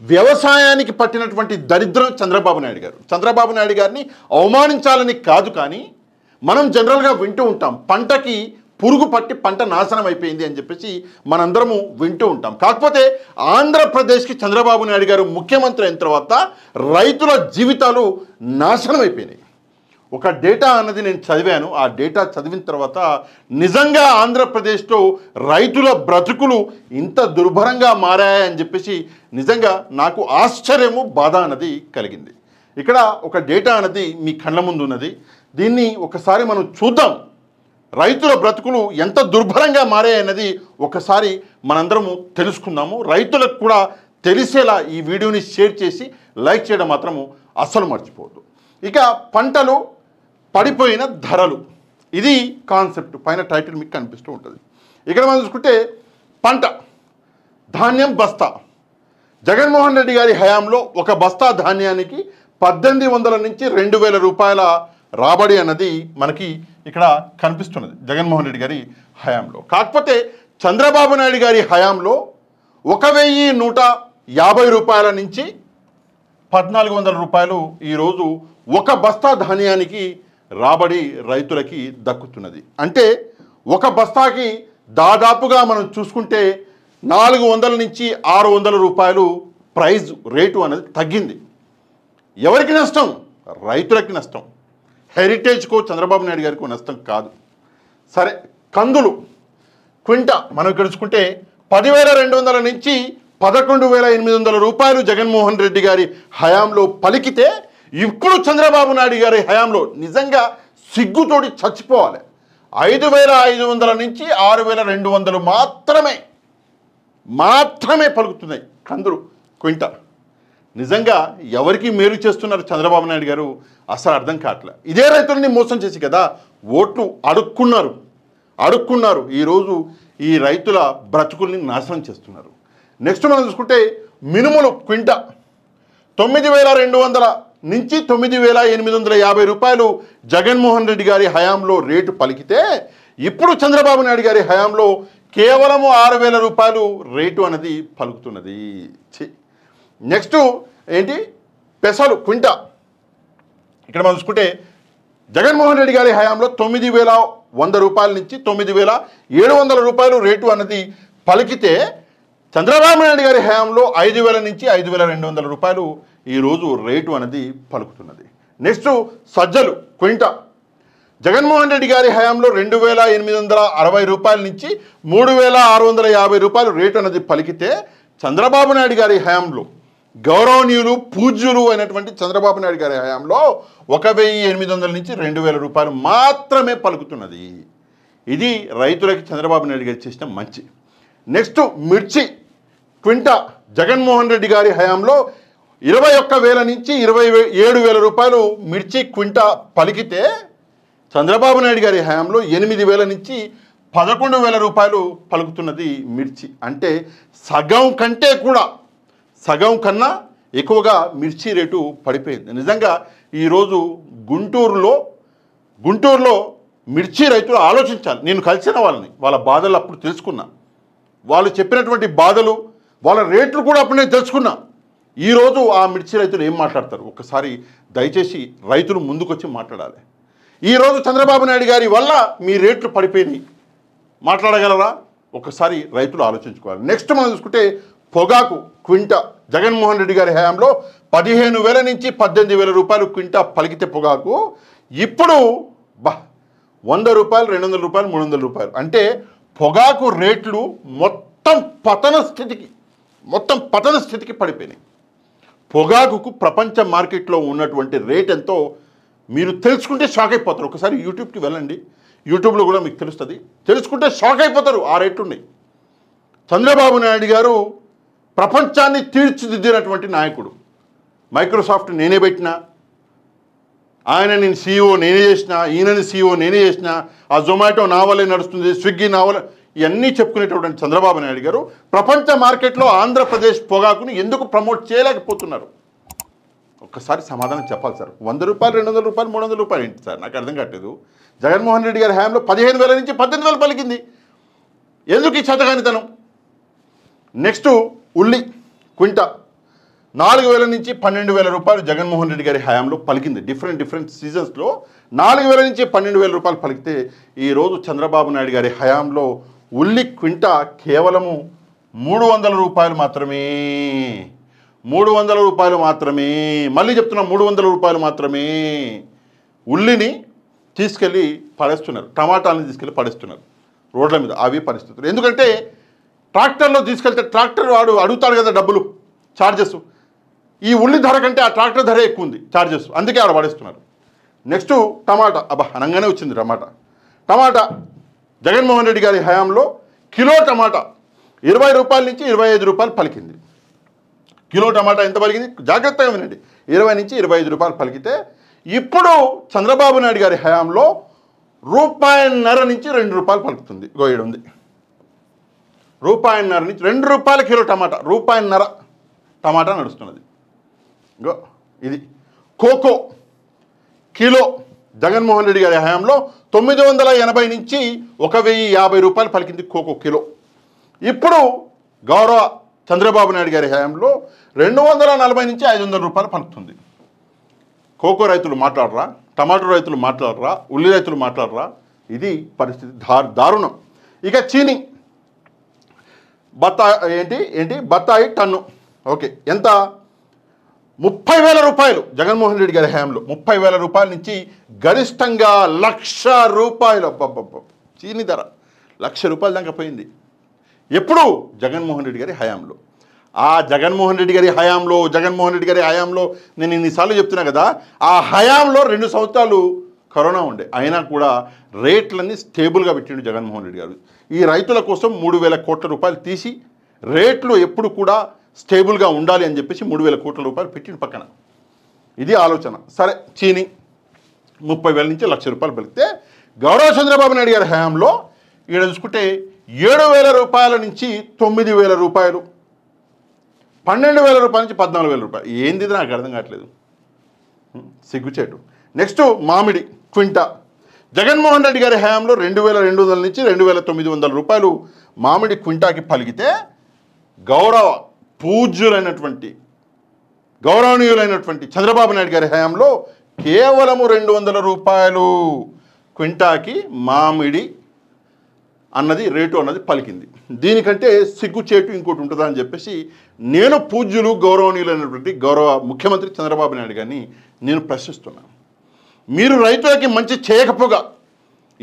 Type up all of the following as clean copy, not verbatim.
వ్యవసాయానికి పట్టినటువంటి దరిద్రం చంద్రబాబు నాయుడు గారు. చంద్రబాబు నాయుడు గారిని అవమానించాలని కాదు, కానీ మనం జనరల్గా వింటూ ఉంటాం, పంటకి పురుగు పట్టి పంట నాశనం అయిపోయింది అని చెప్పేసి మనందరము వింటూ ఉంటాం. కాకపోతే ఆంధ్రప్రదేశ్కి చంద్రబాబు నాయుడు గారు ముఖ్యమంత్రి అయిన తర్వాత రైతుల జీవితాలు నాశనం అయిపోయినాయి. ఒక డేటా అన్నది నేను చదివాను. ఆ డేటా చదివిన తర్వాత నిజంగా ఆంధ్రప్రదేశ్లో రైతుల బ్రతుకులు ఇంత దుర్భరంగా మారాయని చెప్పేసి నిజంగా నాకు ఆశ్చర్యము, బాధ అన్నది కలిగింది. ఇక్కడ ఒక డేటా అన్నది మీ కళ్ళ ముందు ఉన్నది. దీన్ని ఒకసారి మనం చూద్దాం. రైతుల బ్రతుకులు ఎంత దుర్భరంగా మారాయన్నది ఒకసారి మనందరము తెలుసుకుందాము. రైతులకు కూడా తెలిసేలా ఈ వీడియోని షేర్ చేసి లైక్ చేయడం మాత్రము అస్సలు మర్చిపోవద్దు. ఇక పంటలు పడిపోయిన ధరలు, ఇది కాన్సెప్ట్. పైన టైటిల్ మీకు కనిపిస్తూ ఉంటుంది. ఇక్కడ మనం చూసుకుంటే పంట ధాన్యం బస్తా, జగన్మోహన్ రెడ్డి గారి హయాంలో ఒక బస్తా ధాన్యానికి 1800 నుంచి 2000 రూపాయల రాబడి అన్నది మనకి ఇక్కడ కనిపిస్తున్నది జగన్మోహన్ రెడ్డి గారి హయాంలో. కాకపోతే చంద్రబాబు నాయుడు గారి హయాంలో 1150 రూపాయల నుంచి 1400 రూపాయలు ఈరోజు ఒక బస్తా ధాన్యానికి రాబడి రైతులకి దక్కుతున్నది. అంటే ఒక బస్తాకి దాదాపుగా మనం చూసుకుంటే 400 నుంచి 600 రూపాయలు ప్రైజ్ రేటు అనేది తగ్గింది. ఎవరికి నష్టం? రైతులకి నష్టం. హెరిటేజ్కో చంద్రబాబు నాయుడు గారికి నష్టం కాదు. సరే, కందులు క్వింటా మనం ఇక్కడ చూసుకుంటే 10,200 నుంచి 11,800 రూపాయలు జగన్మోహన్ రెడ్డి గారి హయాంలో పలికితే, ఇప్పుడు చంద్రబాబు నాయుడు గారి హయాంలో నిజంగా సిగ్గుతోటి చచ్చిపోవాలి 5,500 నుంచి 6,200 మాత్రమే పలుకుతున్నాయి కందులు క్వింటా. నిజంగా ఎవరికి మేలు చేస్తున్నారు చంద్రబాబు నాయుడు గారు అసలు అర్థం కావట్లే. ఇదే రైతులని మోసం చేసి కదా ఓట్లు అడుక్కున్నారు. ఈరోజు ఈ రైతుల బ్రతుకుల్ని నాశనం చేస్తున్నారు. నెక్స్ట్ మనం చూసుకుంటే మినుములు క్వింటా 9,200 నుంచి 9,850 రూపాయలు జగన్మోహన్ రెడ్డి గారి హయాంలో రేటు పలికితే, ఇప్పుడు చంద్రబాబు నాయుడు గారి హయాంలో కేవలం 6,000 రూపాయలు రేటు అనేది పలుకుతున్నది. నెక్స్ట్ ఏంటి? పెసలు క్వింటా. ఇక్కడ మనం చూసుకుంటే జగన్మోహన్ రెడ్డి గారి హయాంలో 9,100 రూపాయల నుంచి 9,700 రూపాయలు రేటు అన్నది పలికితే, చంద్రబాబు నాయుడు గారి హయాంలో 5,000 నుంచి 5,200 రూపాయలు ఈరోజు రేటు అనేది పలుకుతున్నది. నెక్స్ట్ సజ్జలు క్వింటా జగన్మోహన్ రెడ్డి గారి హయాంలో 2,860 రూపాయల నుంచి 3,650 రూపాయలు రేటు అనేది పలికితే, చంద్రబాబు నాయుడు గారి హయాంలో గౌరవనీయులు పూజ్యులు అయినటువంటి చంద్రబాబు నాయుడు గారి హయాంలో 1,800 నుంచి 2,000 రూపాయలు మాత్రమే పలుకుతున్నది. ఇది రైతులకి చంద్రబాబు నాయుడు గారు చేసిన మంచి. నెక్స్ట్ మిర్చి క్వింటా జగన్మోహన్ రెడ్డి గారి హయాంలో 21,000 నుంచి 27,000 రూపాయలు మిర్చి క్వింటా పలికితే, చంద్రబాబు నాయుడు గారి హయాంలో 8,000 నుంచి 11,000 రూపాయలు పలుకుతున్నది మిర్చి. అంటే సగం కన్నా ఎక్కువగా మిర్చి రేటు పడిపోయింది. నిజంగా ఈరోజు గుంటూరులో మిర్చి రైతులు ఆలోచించాలి. నేను కలిసిన వాళ్ళని, వాళ్ళ బాధలు అప్పుడు తెలుసుకున్నా. వాళ్ళు చెప్పినటువంటి బాధలు, వాళ్ళ రేట్లు కూడా అప్పుడు నేను తెలుసుకున్నా. ఈరోజు ఆ మిర్చి రైతులు ఏం మాట్లాడతారు? ఒకసారి దయచేసి రైతులు ముందుకొచ్చి మాట్లాడాలి. ఈరోజు చంద్రబాబు నాయుడు గారి వల్ల మీ రేట్లు పడిపోయినాయి, మాట్లాడగలరా? ఒకసారి రైతులు ఆలోచించుకోవాలి. నెక్స్ట్ మనం చూసుకుంటే పొగాకు క్వింటా జగన్మోహన్ రెడ్డి గారి హయాంలో 15,000 నుంచి 18,000 రూపాయలు క్వింటా పలికితే పొగాకు, ఇప్పుడు 100 రూపాయలు, 200 రూపాయలు, 300 రూపాయలు. అంటే పొగాకు రేట్లు మొత్తం పతన స్థితికి పడిపోయినాయి. పొగాకుకు ప్రపంచ మార్కెట్లో ఉన్నటువంటి రేట్ ఎంతో మీరు తెలుసుకుంటే షాక్ అయిపోతారు. ఒకసారి యూట్యూబ్కి వెళ్ళండి, యూట్యూబ్లో కూడా మీకు తెలుస్తుంది. తెలుసుకుంటే షాక్ అయిపోతారు, ఆ రేట్లు ఉన్నాయి. చంద్రబాబు నాయుడు గారు ప్రపంచాన్ని తీర్చిదిద్దినటువంటి నాయకుడు. మైక్రోసాఫ్ట్ నేనే పెట్టినా, నేను CEO నేనే చేసిన, ఈయనని CEO నేనే చేసిన, ఆ జొమాటో నా వల్లే నడుస్తుంది, స్విగ్గీ నా వల్ల, ఇవన్నీ చెప్పుకునేటటువంటి చంద్రబాబు నాయుడు గారు ప్రపంచ మార్కెట్లో ఆంధ్రప్రదేశ్ పొగాకుని ఎందుకు ప్రమోట్ చేయలేకపోతున్నారు? ఒక్కసారి సమాధానం చెప్పాలి సార్. 100 రూపాయలు, 200 రూపాయలు, 300 రూపాయలు ఏంటి సార్? నాకు అర్థం కావట్లేదు. జగన్మోహన్ రెడ్డి గారి హయాంలో 15,000 నుంచి 18,000 పలికింది. ఎందుకు ఈ చేతగానితనం? నెక్స్ట్ ఉల్లి క్వింటా 4,000 నుంచి 12,000 రూపాయలు జగన్మోహన్ రెడ్డి గారి హయాంలో పలికింది. డిఫరెంట్ సీజన్స్లో 4,000 నుంచి 12,000 రూపాయలు పలికితే ఈరోజు చంద్రబాబు నాయుడు గారి హయాంలో ఉల్లి క్వింటా కేవలము 300 రూపాయలు మాత్రమే. 300 రూపాయలు మాత్రమే. మళ్ళీ చెప్తున్నా, 300 రూపాయలు మాత్రమే. ఉల్లిని తీసుకెళ్ళి పడేస్తున్నారు, టమాటాలను తీసుకెళ్ళి పడేస్తున్నారు రోడ్ల మీద. అవి పరిస్థితులు. ఎందుకంటే ట్రాక్టర్లో తీసుకెళ్తే ట్రాక్టర్ వాడు అడుగుతాడు కదా డబ్బులు, ఛార్జెస్. ఈ ఉల్లి ధర కంటే ఆ ట్రాక్టర్ ధరే ఎక్కువ ఉంది ఛార్జెస్, అందుకే ఆడ పడేస్తున్నారు. నెక్స్ట్ టమాటా. అనగానే వచ్చింది టమాటా. జగన్మోహన్ రెడ్డి గారి హయాంలో కిలో టమాటా 20 రూపాయల నుంచి 25 రూపాయలు పలికింది. కిలో టమాటా ఎంత పలికింది? జాగ్రత్తగా వినండి. 20 నుంచి 25 రూపాయలు పలికితే ఇప్పుడు చంద్రబాబు నాయుడు గారి హయాంలో ₹1.50 నుంచి 2 రూపాయలు పలుకుతుంది. ఇగో ఇక్కడ ఉంది, ₹1.50 నుంచి 2 రూపాయల కిలో టమాటా. ₹1.50 టమాటా నడుస్తున్నది. ఇగో ఇది. కోకో కిలో జగన్మోహన్ రెడ్డి గారి హయాంలో 980 నుంచి 1,050 రూపాయలు పలికింది కోకో కిలో. ఇప్పుడు గౌరవ చంద్రబాబు నాయుడు గారి హయాంలో 240 నుంచి 500 రూపాయలు పలుకుతుంది. కోకో రైతులు మాట్లాడరా? టమాటో రైతులు మాట్లాడరా? ఉల్లి రైతులు మాట్లాడరా? ఇది పరిస్థితి దారుణం. ఇక చీని బత్తాయి టన్ను. ఓకే, ఎంత? 30,000 రూపాయలు జగన్మోహన్ రెడ్డి గారి హయాంలో. 30,000 రూపాయల నుంచి గరిష్టంగా 1,00,000 రూపాయలు. చీని ధర 1,00,000 రూపాయల దాకా పోయింది. ఎప్పుడు? జగన్మోహన్ రెడ్డి గారి హయాంలో. ఆ జగన్మోహన్ రెడ్డి గారి హయాంలో నేను ఇన్నిసార్లు చెప్తున్నా కదా, ఆ హయాంలో 2 సంవత్సరాలు కరోనా ఉండే, అయినా కూడా రేట్లన్నీ స్టేబుల్గా పెట్టిండు జగన్మోహన్ రెడ్డి గారు. ఈ రైతుల కోసం 3,000 కోట్ల రూపాయలు తీసి రేట్లు ఎప్పుడు కూడా స్టేబుల్గా ఉండాలి అని చెప్పేసి 3,000 కోట్ల రూపాయలు పెట్టిండు పక్కన. ఇది ఆలోచన. సరే, చీని 30,000 నుంచి 1,00,000 రూపాయలు పెరిగితే గౌరవ చంద్రబాబు నాయుడు గారి హయాంలో ఇక్కడ చూసుకుంటే 7,000 రూపాయల నుంచి 9,000 రూపాయలు, 12,000 రూపాయల నుంచి 14,000 రూపాయలు. ఏంది నాకు అర్థం కావట్లేదు, సిగ్గుచేటు. నెక్స్ట్ మామిడి క్వింటా. జగన్మోహన్ రెడ్డి గారి హయాంలో 2,200 నుంచి 2,900 రూపాయలు మామిడి క్వింటాకి పలికితే గౌరవనీయులైనటువంటి చంద్రబాబు నాయుడు గారి హయాంలో కేవలము 200 రూపాయలు క్వింటాకి మామిడి అన్నది రేటు అన్నది పలికింది. దీనికంటే సిగ్గుచేటు ఇంకోటి ఉంటుందా అని చెప్పేసి నేను గౌరవనీయులైనటువంటి గౌరవ ముఖ్యమంత్రి చంద్రబాబు నాయుడు గారిని నేను ప్రశ్నిస్తున్నాను. మీరు రైతులకి మంచి చేయకపోగా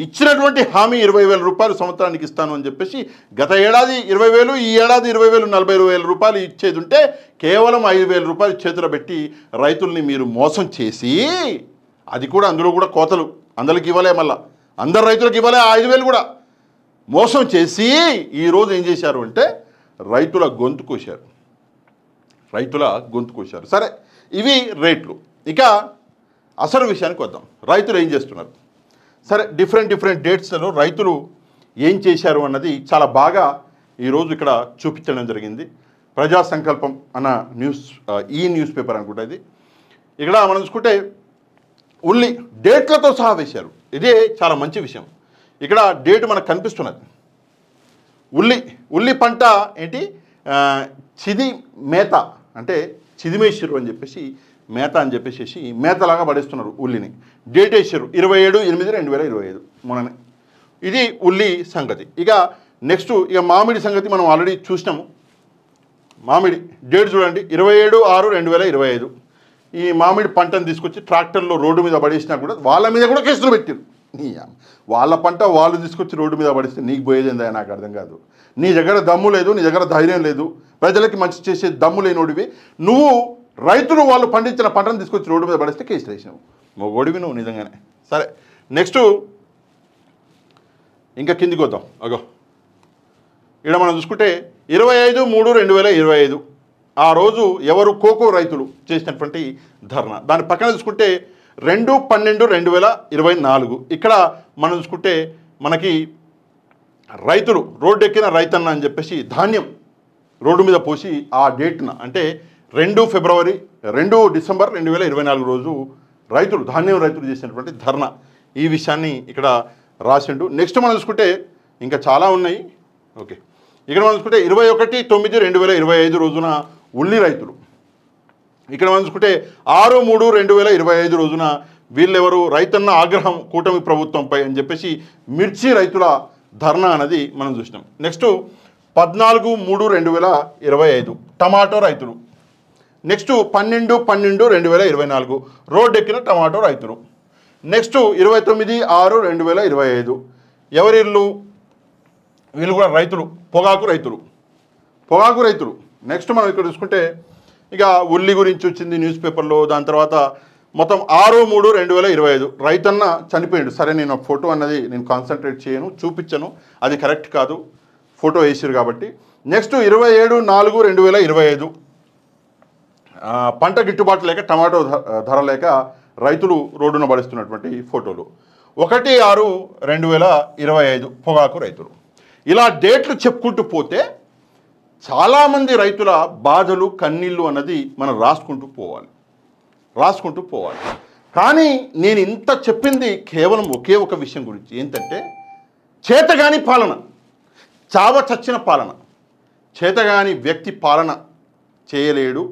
ఇచ్చినటువంటి హామీ 20,000 రూపాయలు సంవత్సరానికి ఇస్తాను అని చెప్పేసి గత ఏడాది 20,000, ఈ ఏడాది 20,000, 40,000 రూపాయలు ఇచ్చేది ఉంటే కేవలం 5,000 రూపాయలు చేతులు పెట్టి రైతుల్ని మీరు మోసం చేసి, అది కూడా అందులో కూడా కోతలు అందరికి ఇవ్వలే, మళ్ళా అందరు రైతులకు ఇవ్వలే 5,000 కూడా మోసం చేసి ఈరోజు ఏం చేశారు అంటే రైతుల గొంతు కోశారు. సరే, ఇవి రేట్లు. ఇక అసలు విషయానికి వద్దాం. రైతులు ఏం చేస్తున్నారు? సరే, డిఫరెంట్ డేట్స్లో రైతులు ఏం చేశారు అన్నది చాలా బాగా ఈరోజు ఇక్కడ చూపించడం జరిగింది. ప్రజా సంకల్పం అన్న న్యూస్ పేపర్ అనుకుంటా ఇది. ఇక్కడ మనం చూసుకుంటే ఉల్లి డేట్లతో సహా వేశారు. ఇదే చాలా మంచి విషయం. ఇక్కడ డేట్ మనకు కనిపిస్తున్నది. ఉల్లి పంట ఏంటి, చిది మేత అంటే చిదిమేశ్వరు అని చెప్పేసి మేత అని చెప్పేసి మేతలాగా పడేస్తున్నారు ఉల్లిని. డేట్ వేసారు 27/8/2025 మొన్ననే. ఇది ఉల్లి సంగతి. ఇక నెక్స్ట్ ఇక మామిడి సంగతి మనం ఆల్రెడీ చూసినాము. మామిడి డేట్ చూడండి 27/6/2025. ఈ మామిడి పంటను తీసుకొచ్చి ట్రాక్టర్లో రోడ్డు మీద పడేసినా కూడా వాళ్ళ మీద కూడా కేసులు పెట్టారు. వాళ్ళ పంట వాళ్ళు తీసుకొచ్చి రోడ్డు మీద పడిస్తే నీకు పోయేదేందా నాకు అర్థం కాదు. నీ దగ్గర దమ్ము లేదు, నీ దగ్గర ధైర్యం లేదు, ప్రజలకి మంచి చేసే దమ్ము లేనోడివి నువ్వు. రైతులు వాళ్ళు పండించిన పంటను తీసుకొచ్చి రోడ్డు మీద పడిస్తే కేసులు వేసినావు. మొగోడివి నువ్వు నిజంగానే. సరే, నెక్స్ట్ ఇంకా కిందికి వద్దాం. ఇక్కడ మనం చూసుకుంటే 25/3/2025 ఆ రోజు ఎవరు కోకో రైతులు చేసినటువంటి ధర్నా. దాని పక్కన చూసుకుంటే 2/12/2024 ఇక్కడ మనం చూసుకుంటే మనకి రైతులు రోడ్డు ఎక్కిన రైతన్న అని చెప్పేసి ధాన్యం రోడ్డు మీద పోసి ఆ డేట్న అంటే 2 డిసెంబర్ 2024 రోజు ధాన్యం రైతులు చేసినటువంటి ధర్నా. ఈ విషయాన్ని ఇక్కడ రాసిండు. నెక్స్ట్ మనం చూసుకుంటే ఇంకా చాలా ఉన్నాయి. ఓకే, ఇక్కడ మనం చూసుకుంటే 21/9/2025 రోజున ఇక్కడ మనం చూసుకుంటే 6/3/2025 రోజున వీళ్ళెవరు రైతన్న ఆగ్రహం కూటమి ప్రభుత్వంపై అని చెప్పేసి మిర్చి రైతుల ధర్నా అనేది మనం చూసినాం. నెక్స్ట్ 14/3/2025 టమాటో రైతులు. నెక్స్ట్ 12/12/2024 రోడ్డెక్కిన టమాటో రైతులు. నెక్స్ట్ 29/6/2025 ఎవరిళ్ళు? వీళ్ళు కూడా రైతులు, పొగాకు రైతులు. నెక్స్ట్ మనం ఇక్కడ చూసుకుంటే ఇక ఉల్లి గురించి వచ్చింది న్యూస్ పేపర్లో. దాని తర్వాత మొత్తం 6/3/2025 రైతన్న చనిపోయాడు. సరే, నేను ఫోటో అన్నది నేను కాన్సన్ట్రేట్ చేయను, చూపించను, అది కరెక్ట్ కాదు, ఫోటో వేసారు కాబట్టి. నెక్స్ట్ 27/4/2025 పంట గిట్టుబాటు లేక టమాటో ధర లేక రైతులు రోడ్డున పడుస్తున్నటువంటి ఫోటోలు. 1/6/2025 పొగాకు రైతులు. ఇలా డేట్లు చెప్పుకుంటూ పోతే చాలామంది రైతుల బాధలు కన్నీళ్ళు అన్నది మనం రాసుకుంటూ పోవాలి. కానీ నేను ఇంత చెప్పింది కేవలం ఒకే ఒక విషయం గురించి, ఏంటంటే చేతగాని పాలన, చావ చచ్చిన పాలన. చేతగాని వ్యక్తి పాలన చేయలేడు,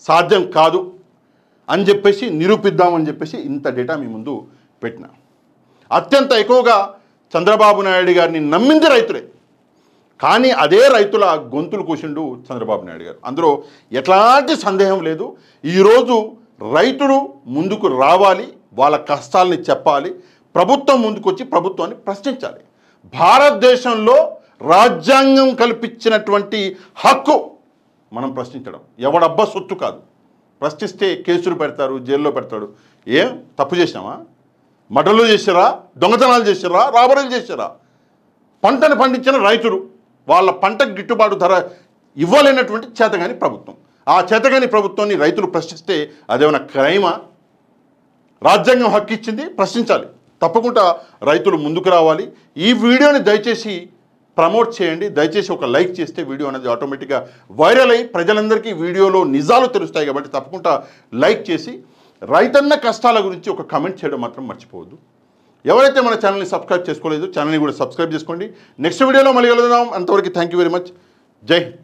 సాధ్యం కాదు అని చెప్పేసి నిరూపిద్దామని చెప్పేసి ఇంత డేటా మీ ముందు పెట్టిన. అత్యంత ఎక్కువగా చంద్రబాబు నాయుడు గారిని నమ్మింది రైతులే, కానీ అదే రైతుల గొంతులు కూసిండు చంద్రబాబు నాయుడు గారు. అందులో ఎట్లాంటి సందేహం లేదు. ఈరోజు రైతులు ముందుకు రావాలి, వాళ్ళ కష్టాలని చెప్పాలి, ప్రభుత్వం ముందుకు వచ్చి ప్రభుత్వాన్ని ప్రశ్నించాలి. భారతదేశంలో రాజ్యాంగం కల్పించినటువంటి హక్కు మనం ప్రశ్నించడం. ఎవడబ్బా సొత్తు కాదు. ప్రశ్నిస్తే కేసులు పెడతారు, జైల్లో పెడతాడు. ఏం తప్పు చేసినామా? మటన్లు చేసారా, దొంగతనాలు చేసారా, రాబరీలు చేసారా? పంటను పండించిన రైతులు, వాళ్ళ పంటకు గిట్టుబాటు ధర ఇవ్వలేనటువంటి చేతగాని ప్రభుత్వం. ఆ చేతగాని ప్రభుత్వాన్ని రైతులు ప్రశ్నిస్తే అదేమైనా క్రైమా? రాజ్యాంగం హక్కు ఇచ్చింది, ప్రశ్నించాలి. తప్పకుండా రైతులు ముందుకు రావాలి. ఈ వీడియోని దయచేసి ప్రమోట్ చేయండి. దయచేసి ఒక లైక్ చేస్తే వీడియో అనేది ఆటోమేటిక్గా వైరల్ అయ్యి ప్రజలందరికీ వీడియోలో నిజాలు తెలుస్తాయి. కాబట్టి తప్పకుండా లైక్ చేసి రైతన్న కష్టాల గురించి ఒక కమెంట్ చేయడం మాత్రం మర్చిపోవద్దు. ఎవరైతే మన ఛానల్ని సబ్స్క్రైబ్ చేసుకోలేదు, ఛానల్ని కూడా సబ్స్క్రైబ్ చేసుకోండి. నెక్స్ట్ వీడియోలో మళ్ళీ కలుద్దాం. అంతవరకు థ్యాంక్ యూ వెరీ మచ్. జై హింద్.